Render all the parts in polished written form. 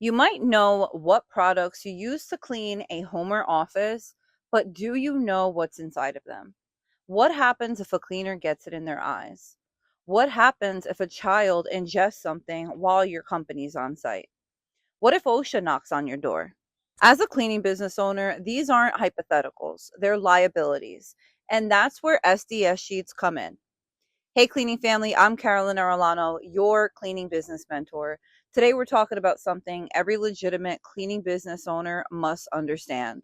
You might know what products you use to clean a home or office, but do you know what's inside of them? What happens if a cleaner gets it in their eyes? What happens if a child ingests something while your company's on site? What if OSHA knocks on your door? As a cleaning business owner, these aren't hypotheticals, they're liabilities. And that's where SDS sheets come in. Hey, cleaning family, I'm Carolyn Arellano, your cleaning business mentor. Today, we're talking about something every legitimate cleaning business owner must understand: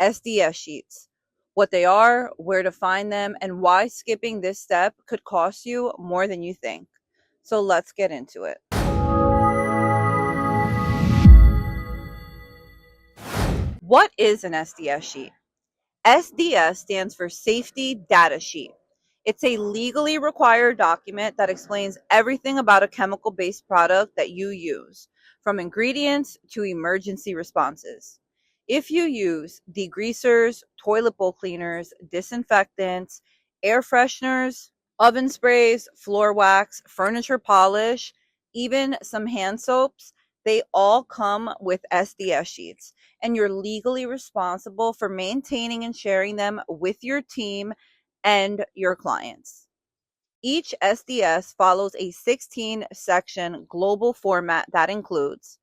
SDS sheets. What they are, where to find them, and why skipping this step could cost you more than you think. So let's get into it. What is an SDS sheet? SDS stands for Safety Data Sheet. It's a legally required document that explains everything about a chemical-based product that you use, from ingredients to emergency responses. If you use degreasers, toilet bowl cleaners, disinfectants, air fresheners, oven sprays, floor wax, furniture polish, even some hand soaps, they all come with SDS sheets, and you're legally responsible for maintaining and sharing them with your team and your clients. Each SDS follows a 16-section global format that includes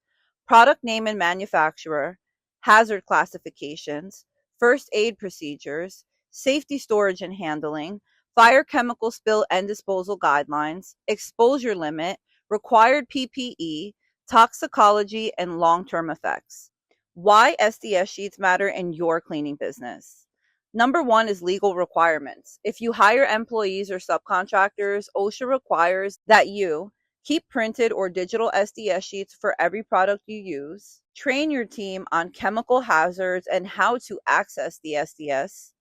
product name and manufacturer, hazard classifications, first aid procedures, safety storage and handling, fire chemical spill and disposal guidelines, exposure limit, required PPE, toxicology, and long-term effects. Why SDS sheets matter in your cleaning business. Number one is legal requirements. If you hire employees or subcontractors, OSHA requires that you keep printed or digital SDS sheets for every product you use, train your team on chemical hazards and how to access the SDS,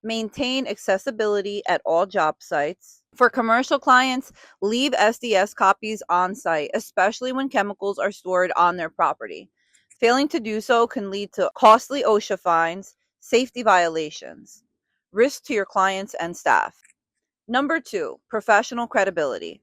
maintain accessibility at all job sites. For commercial clients, leave SDS copies on site, especially when chemicals are stored on their property. Failing to do so can lead to costly OSHA fines, safety violations, risk to your clients and staff. Number two, professional credibility.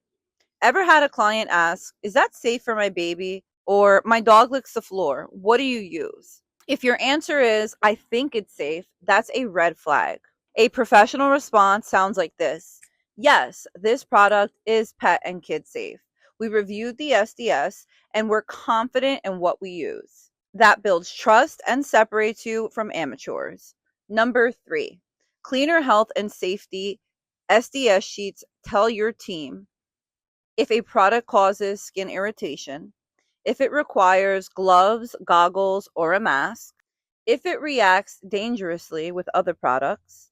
Ever had a client ask, "Is that safe for my baby?" Or, "My dog licks the floor. What do you use?" If your answer is, "I think it's safe," that's a red flag. A professional response sounds like this: "Yes, this product is pet and kid safe. We reviewed the SDS and we're confident in what we use." That builds trust and separates you from amateurs. Number three, cleaner health and safety. SDS sheets tell your team if a product causes skin irritation, if it requires gloves, goggles, or a mask, if it reacts dangerously with other products,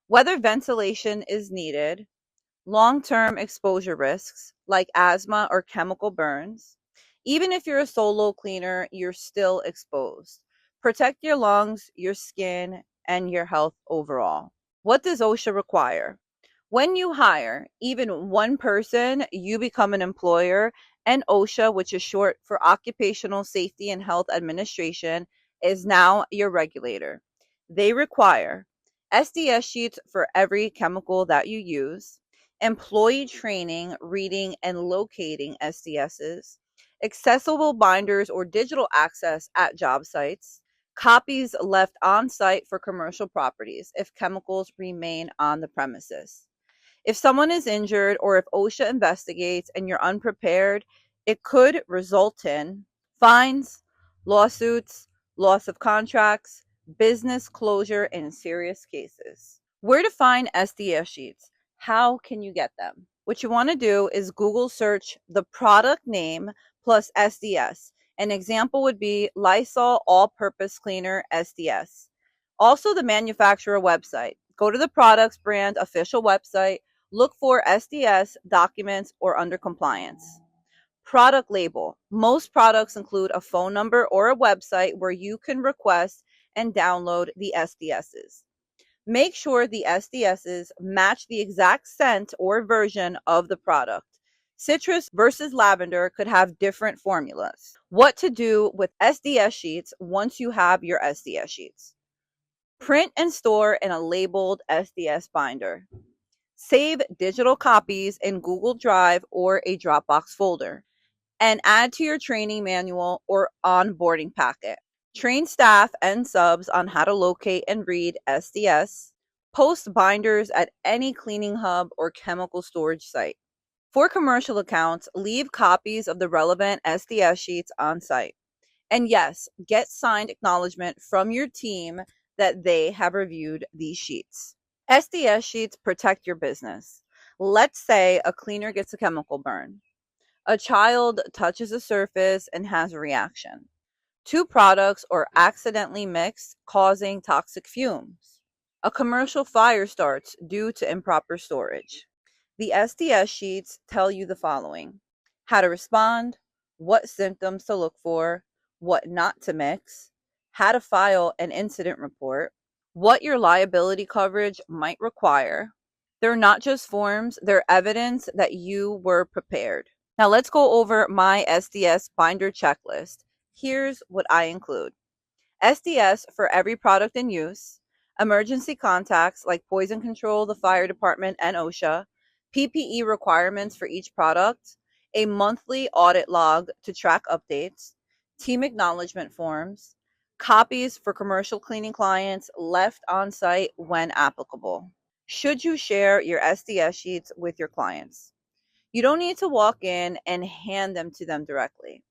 whether ventilation is needed, long-term exposure risks like asthma or chemical burns. Even if you're a solo cleaner, you're still exposed. Protect your lungs, your skin, and your health overall. What does OSHA require? When you hire even one person, you become an employer, and OSHA, which is short for Occupational Safety and Health Administration, is now your regulator. They require SDS sheets for every chemical that you use, employee training, reading and locating SDSs, accessible binders or digital access at job sites, copies left on site for commercial properties if chemicals remain on the premises. If someone is injured or if OSHA investigates and you're unprepared, it could result in fines, lawsuits, loss of contracts, business closure in serious cases. Where to find SDS sheets? How can you get them? What you want to do is Google search the product name plus SDS. An example would be Lysol All-Purpose Cleaner SDS. Also, the manufacturer website. Go to the product's brand official website, look for SDS documents or under compliance. Product label. Most products include a phone number or a website where you can request and download the SDSs. Make sure the SDSs match the exact scent or version of the product. Citrus versus lavender could have different formulas. What to do with SDS sheets once you have your SDS sheets. Print and store in a labeled SDS binder. Save digital copies in Google Drive or a Dropbox folder. and add to your training manual or onboarding packet. Train staff and subs on how to locate and read SDS. Post binders at any cleaning hub or chemical storage site. For commercial accounts, leave copies of the relevant SDS sheets on site. And yes, get signed acknowledgement from your team that they have reviewed these sheets. SDS sheets protect your business. Let's say a cleaner gets a chemical burn. A child touches a surface and has a reaction. Two products are accidentally mixed, causing toxic fumes. A commercial fire starts due to improper storage. The SDS sheets tell you the following: how to respond, what symptoms to look for, what not to mix, how to file an incident report, what your liability coverage might require. They're not just forms, they're evidence that you were prepared. Now let's go over my SDS binder checklist. Here's what I include: SDS for every product in use, emergency contacts like poison control, the fire department, and OSHA, PPE requirements for each product, a monthly audit log to track updates, team acknowledgement forms, copies for commercial cleaning clients left on site when applicable. Should you share your SDS sheets with your clients? You don't need to walk in and hand them to them directly.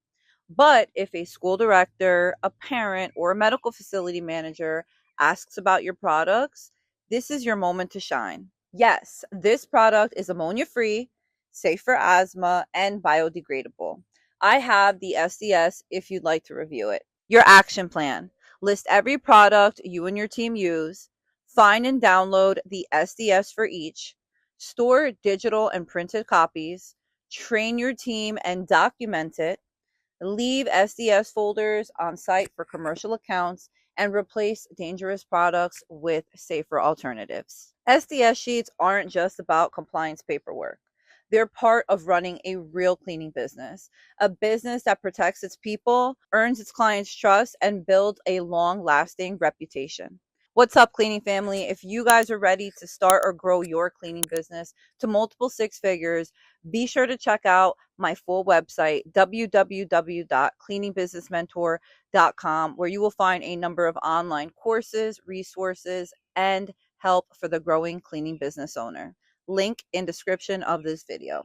But if a school director, a parent, or a medical facility manager asks about your products, this is your moment to shine. Yes, this product is ammonia free, safe for asthma, and biodegradable. I have the SDS if you'd like to review it. Your action plan: list every product you and your team use, find and download the SDS for each, store digital and printed copies, train your team and document it, leave SDS folders on site for commercial accounts, and replace dangerous products with safer alternatives. SDS sheets aren't just about compliance paperwork. They're part of running a real cleaning business, a business that protects its people, earns its clients' trust, and builds a long-lasting reputation. What's up, cleaning family? If you guys are ready to start or grow your cleaning business to multiple six figures, be sure to check out my full website, www.cleaningbusinessmentor.com, where you will find a number of online courses, resources, and help for the growing cleaning business owner. Link in description of this video.